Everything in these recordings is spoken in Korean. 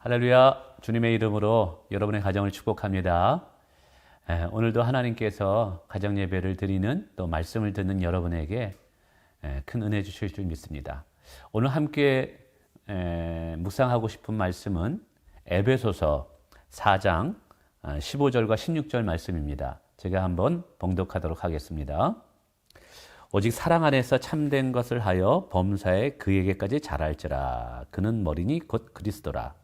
할렐루야, 주님의 이름으로 여러분의 가정을 축복합니다. 오늘도 하나님께서 가정 예배를 드리는 또 말씀을 듣는 여러분에게 큰 은혜 주실 줄 믿습니다. 오늘 함께 묵상하고 싶은 말씀은 에베소서 4장 15절과 16절 말씀입니다. 제가 한번 봉독하도록 하겠습니다. 오직 사랑 안에서 참된 것을 하여 범사에 그에게까지 자랄지라. 그는 머리니 곧 그리스도라.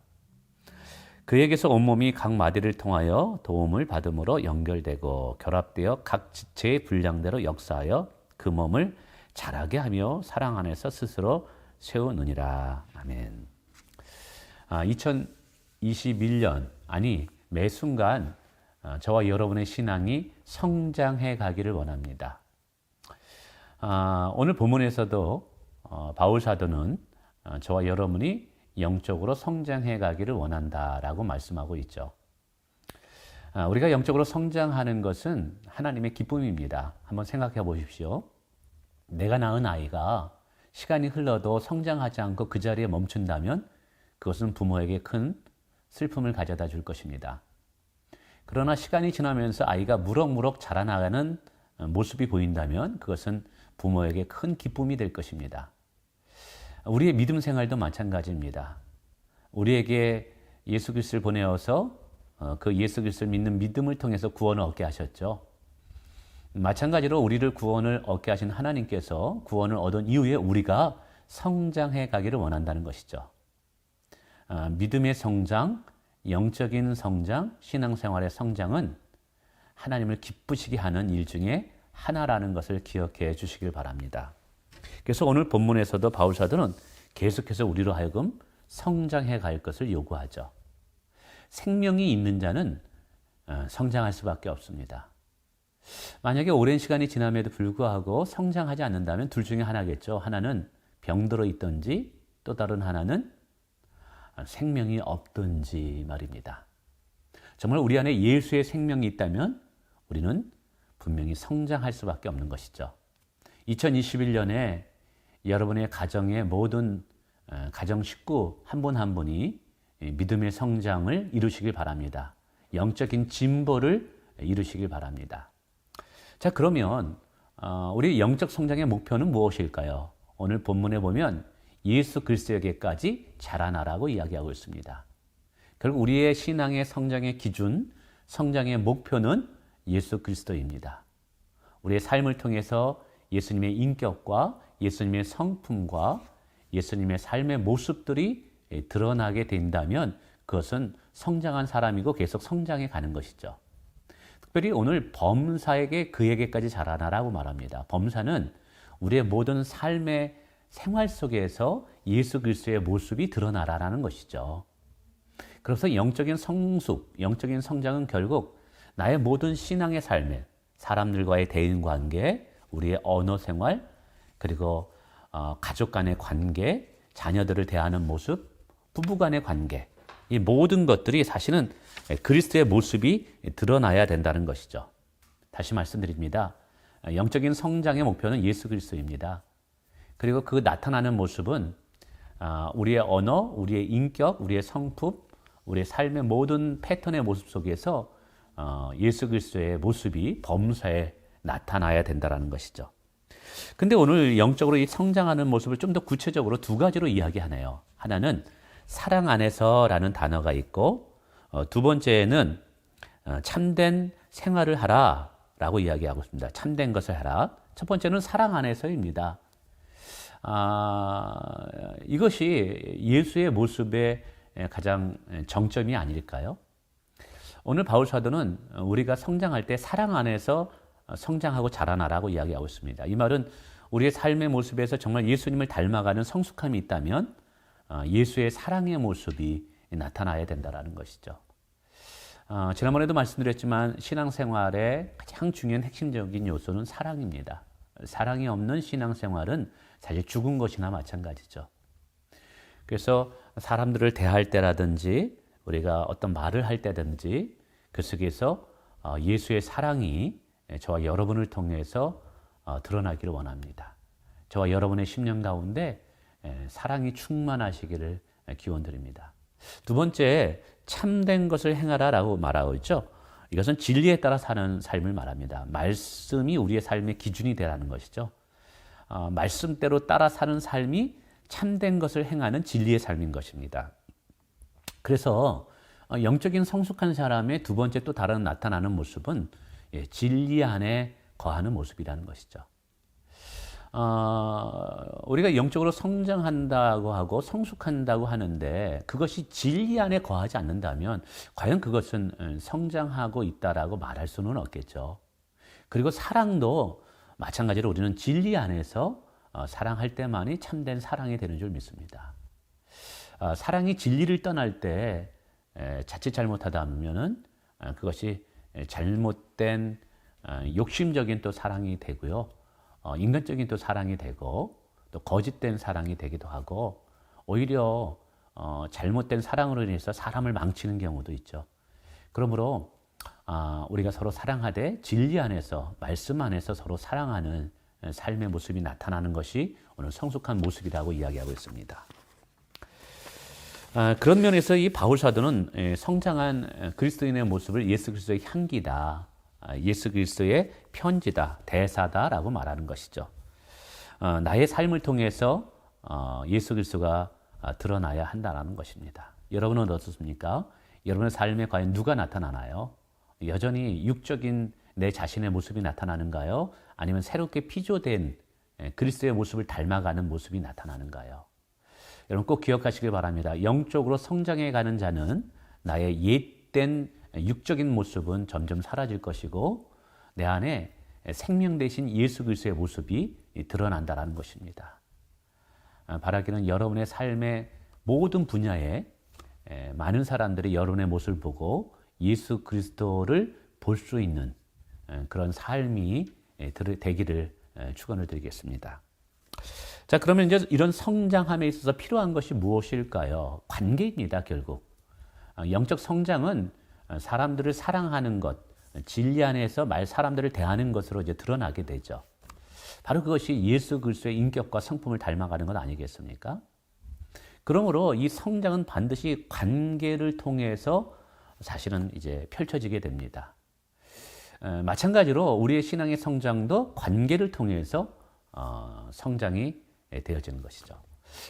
그에게서 온몸이 각 마디를 통하여 도움을 받음으로 연결되고 결합되어 각 지체의 분량대로 역사하여 그 몸을 자라게 하며 사랑 안에서 스스로 세우느니라. 아멘. 2021년 매 순간 저와 여러분의 신앙이 성장해 가기를 원합니다. 오늘 본문에서도 바울 사도는 저와 여러분이 영적으로 성장해 가기를 원한다라고 말씀하고 있죠. 우리가 영적으로 성장하는 것은 하나님의 기쁨입니다. 한번 생각해 보십시오. 내가 낳은 아이가 시간이 흘러도 성장하지 않고 그 자리에 멈춘다면 그것은 부모에게 큰 슬픔을 가져다 줄 것입니다. 그러나 시간이 지나면서 아이가 무럭무럭 자라나가는 모습이 보인다면 그것은 부모에게 큰 기쁨이 될 것입니다. 우리의 믿음 생활도 마찬가지입니다. 우리에게 예수 그리스도를 보내어서 그 예수 그리스도를 믿는 믿음을 통해서 구원을 얻게 하셨죠. 마찬가지로 우리를 구원을 얻게 하신 하나님께서 구원을 얻은 이후에 우리가 성장해 가기를 원한다는 것이죠. 믿음의 성장, 영적인 성장, 신앙생활의 성장은 하나님을 기쁘시게 하는 일 중에 하나라는 것을 기억해 주시길 바랍니다. 그래서 오늘 본문에서도 바울 사도는 계속해서 우리로 하여금 성장해 갈 것을 요구하죠. 생명이 있는 자는 성장할 수밖에 없습니다. 만약에 오랜 시간이 지남에도 불구하고 성장하지 않는다면 둘 중에 하나겠죠. 하나는 병들어 있든지 또 다른 하나는 생명이 없든지 말입니다. 정말 우리 안에 예수의 생명이 있다면 우리는 분명히 성장할 수밖에 없는 것이죠. 2021년에 여러분의 가정의 모든 가정 식구 한 분 한 분이 믿음의 성장을 이루시길 바랍니다. 영적인 진보를 이루시길 바랍니다. 자, 그러면 우리 영적 성장의 목표는 무엇일까요? 오늘 본문에 보면 예수 그리스도에게까지 자라나라고 이야기하고 있습니다. 결국 우리의 신앙의 성장의 기준, 성장의 목표는 예수 그리스도입니다. 우리의 삶을 통해서 예수님의 인격과 예수님의 성품과 예수님의 삶의 모습들이 드러나게 된다면 그것은 성장한 사람이고 계속 성장해 가는 것이죠. 특별히 오늘 범사에게 그에게까지 자라나라고 말합니다. 범사는 우리의 모든 삶의 생활 속에서 예수 그리스도의 모습이 드러나라는 것이죠. 그래서 영적인 성숙, 영적인 성장은 결국 나의 모든 신앙의 삶에 사람들과의 대인관계, 우리의 언어 생활, 그리고 가족 간의 관계, 자녀들을 대하는 모습, 부부 간의 관계, 이 모든 것들이 사실은 그리스도의 모습이 드러나야 된다는 것이죠. 다시 말씀드립니다. 영적인 성장의 목표는 예수 그리스도입니다. 그리고 그 나타나는 모습은 우리의 언어, 우리의 인격, 우리의 성품, 우리의 삶의 모든 패턴의 모습 속에서 예수 그리스도의 모습이 범사에 나타나야 된다는 것이죠. 근데 오늘 영적으로 이 성장하는 모습을 좀 더 구체적으로 두 가지로 이야기하네요. 하나는 사랑 안에서라는 단어가 있고 두 번째는 참된 생활을 하라라고 이야기하고 있습니다. 참된 것을 하라. 첫 번째는 사랑 안에서입니다. 이것이 예수의 모습의 가장 정점이 아닐까요? 오늘 바울 사도는 우리가 성장할 때 사랑 안에서 성장하고 자라나라고 이야기하고 있습니다. 이 말은 우리의 삶의 모습에서 정말 예수님을 닮아가는 성숙함이 있다면 예수의 사랑의 모습이 나타나야 된다는 것이죠. 지난번에도 말씀드렸지만 신앙생활의 가장 중요한 핵심적인 요소는 사랑입니다. 사랑이 없는 신앙생활은 사실 죽은 것이나 마찬가지죠. 그래서 사람들을 대할 때라든지 우리가 어떤 말을 할 때든지 그 속에서 예수의 사랑이 저와 여러분을 통해서 드러나기를 원합니다. 저와 여러분의 10년 가운데 사랑이 충만하시기를 기원드립니다. 두 번째, 참된 것을 행하라라고 말하고 있죠. 이것은 진리에 따라 사는 삶을 말합니다. 말씀이 우리의 삶의 기준이 되라는 것이죠. 말씀대로 따라 사는 삶이 참된 것을 행하는 진리의 삶인 것입니다. 그래서 영적인 성숙한 사람의 두 번째 또 다른 나타나는 모습은 진리 안에 거하는 모습이라는 것이죠. 우리가 영적으로 성장한다고 하고 성숙한다고 하는데 그것이 진리 안에 거하지 않는다면 과연 그것은 성장하고 있다라고 말할 수는 없겠죠. 그리고 사랑도 마찬가지로 우리는 진리 안에서 사랑할 때만이 참된 사랑이 되는 줄 믿습니다. 사랑이 진리를 떠날 때 자칫 잘못하다 보면은 그것이 잘못된 욕심적인 또 사랑이 되고요. 인간적인 또 사랑이 되고 또 거짓된 사랑이 되기도 하고 오히려 잘못된 사랑으로 인해서 사람을 망치는 경우도 있죠. 그러므로 우리가 서로 사랑하되 진리 안에서 말씀 안에서 서로 사랑하는 삶의 모습이 나타나는 것이 오늘 성숙한 모습이라고 이야기하고 있습니다. 그런 면에서 이 바울 사도는 성장한 그리스도인의 모습을 예수 그리스도의 향기다, 예수 그리스도의 편지다, 대사다라고 말하는 것이죠. 나의 삶을 통해서 예수 그리스도가 드러나야 한다는 것입니다. 여러분은 어떻습니까? 여러분의 삶에 과연 누가 나타나나요? 여전히 육적인 내 자신의 모습이 나타나는가요? 아니면 새롭게 피조된 그리스도의 모습을 닮아가는 모습이 나타나는가요? 여러분 꼭 기억하시길 바랍니다. 영적으로 성장해가는 자는 나의 옛된 육적인 모습은 점점 사라질 것이고 내 안에 생명 대신 예수 그리스도의 모습이 드러난다는 것입니다. 바라기는 여러분의 삶의 모든 분야에 많은 사람들이 여러분의 모습을 보고 예수 그리스도를 볼 수 있는 그런 삶이 되기를 축원을 드리겠습니다. 자, 그러면 이제 이런 성장함에 있어서 필요한 것이 무엇일까요? 관계입니다, 결국. 영적 성장은 사람들을 사랑하는 것, 진리 안에서 사람들을 대하는 것으로 이제 드러나게 되죠. 바로 그것이 예수 그리스도의 인격과 성품을 닮아가는 것 아니겠습니까? 그러므로 이 성장은 반드시 관계를 통해서 사실은 이제 펼쳐지게 됩니다. 마찬가지로 우리의 신앙의 성장도 관계를 통해서 성장이 되어지는 것이죠.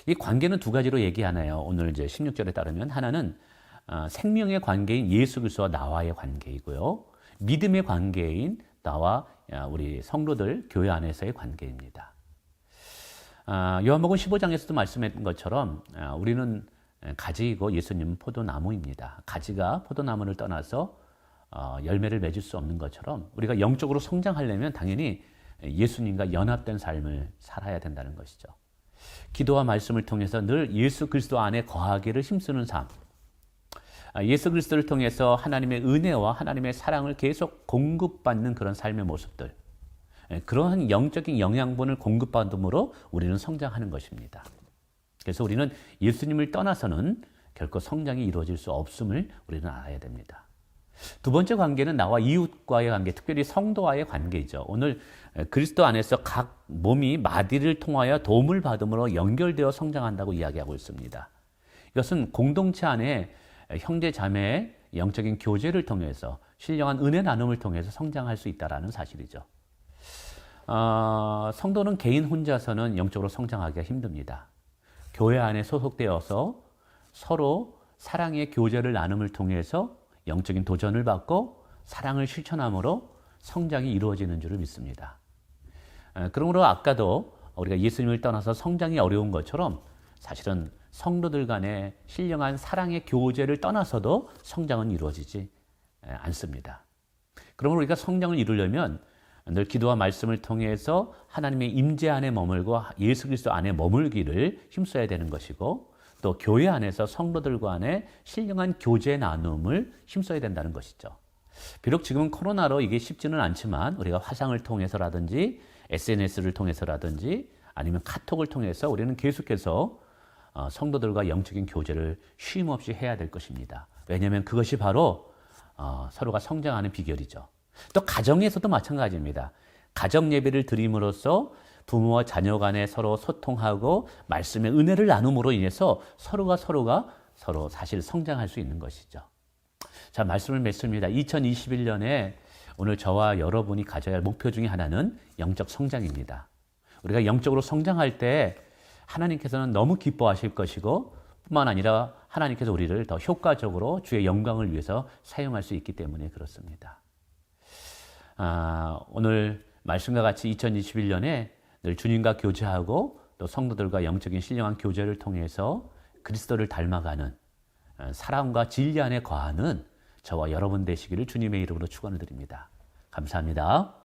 이 관계는 두 가지로 얘기하나요? 오늘 이제 16절에 따르면 하나는 생명의 관계인 예수 그리스도와 나와의 관계이고요. 믿음의 관계인 나와 우리 성도들 교회 안에서의 관계입니다. 요한복음 15장에서도 말씀했던 것처럼 우리는 가지이고 예수님은 포도나무입니다. 가지가 포도나무를 떠나서 열매를 맺을 수 없는 것처럼 우리가 영적으로 성장하려면 당연히 예수님과 연합된 삶을 살아야 된다는 것이죠. 기도와 말씀을 통해서 늘 예수 그리스도 안에 거하기를 힘쓰는 삶, 예수 그리스도를 통해서 하나님의 은혜와 하나님의 사랑을 계속 공급받는 그런 삶의 모습들, 그러한 영적인 영양분을 공급받음으로 우리는 성장하는 것입니다. 그래서 우리는 예수님을 떠나서는 결코 성장이 이루어질 수 없음을 우리는 알아야 됩니다. 두 번째 관계는 나와 이웃과의 관계, 특별히 성도와의 관계이죠. 오늘 그리스도 안에서 각 몸이 마디를 통하여 도움을 받음으로 연결되어 성장한다고 이야기하고 있습니다. 이것은 공동체 안에 형제 자매의 영적인 교제를 통해서 신령한 은혜 나눔을 통해서 성장할 수 있다는 사실이죠. 성도는 개인 혼자서는 영적으로 성장하기가 힘듭니다. 교회 안에 소속되어서 서로 사랑의 교제를 나눔을 통해서 영적인 도전을 받고 사랑을 실천함으로 성장이 이루어지는 줄을 믿습니다. 그러므로 아까도 우리가 예수님을 떠나서 성장이 어려운 것처럼 사실은 성도들 간의 신령한 사랑의 교제를 떠나서도 성장은 이루어지지 않습니다. 그러므로 우리가 성장을 이루려면 늘 기도와 말씀을 통해서 하나님의 임재 안에 머물고 예수 그리스도 안에 머물기를 힘써야 되는 것이고 또 교회 안에서 성도들 간의 신령한 교제 나눔을 힘써야 된다는 것이죠. 비록 지금은 코로나로 이게 쉽지는 않지만 우리가 화상을 통해서라든지 SNS를 통해서라든지 아니면 카톡을 통해서 우리는 계속해서 성도들과 영적인 교제를 쉼없이 해야 될 것입니다. 왜냐하면 그것이 바로 서로가 성장하는 비결이죠. 또 가정에서도 마찬가지입니다. 가정 예배를 드림으로써 부모와 자녀 간에 서로 소통하고 말씀의 은혜를 나눔으로 인해서 서로가 서로 사실 성장할 수 있는 것이죠. 자, 말씀을 맺습니다. 2021년에 오늘 저와 여러분이 가져야 할 목표 중에 하나는 영적 성장입니다. 우리가 영적으로 성장할 때 하나님께서는 너무 기뻐하실 것이고 뿐만 아니라 하나님께서 우리를 더 효과적으로 주의 영광을 위해서 사용할 수 있기 때문에 그렇습니다. 오늘 말씀과 같이 2021년에 늘 주님과 교제하고 또 성도들과 영적인 신령한 교제를 통해서 그리스도를 닮아가는 사랑과 진리 안에 거하는 저와 여러분 되시기를 주님의 이름으로 축원을 드립니다. 감사합니다.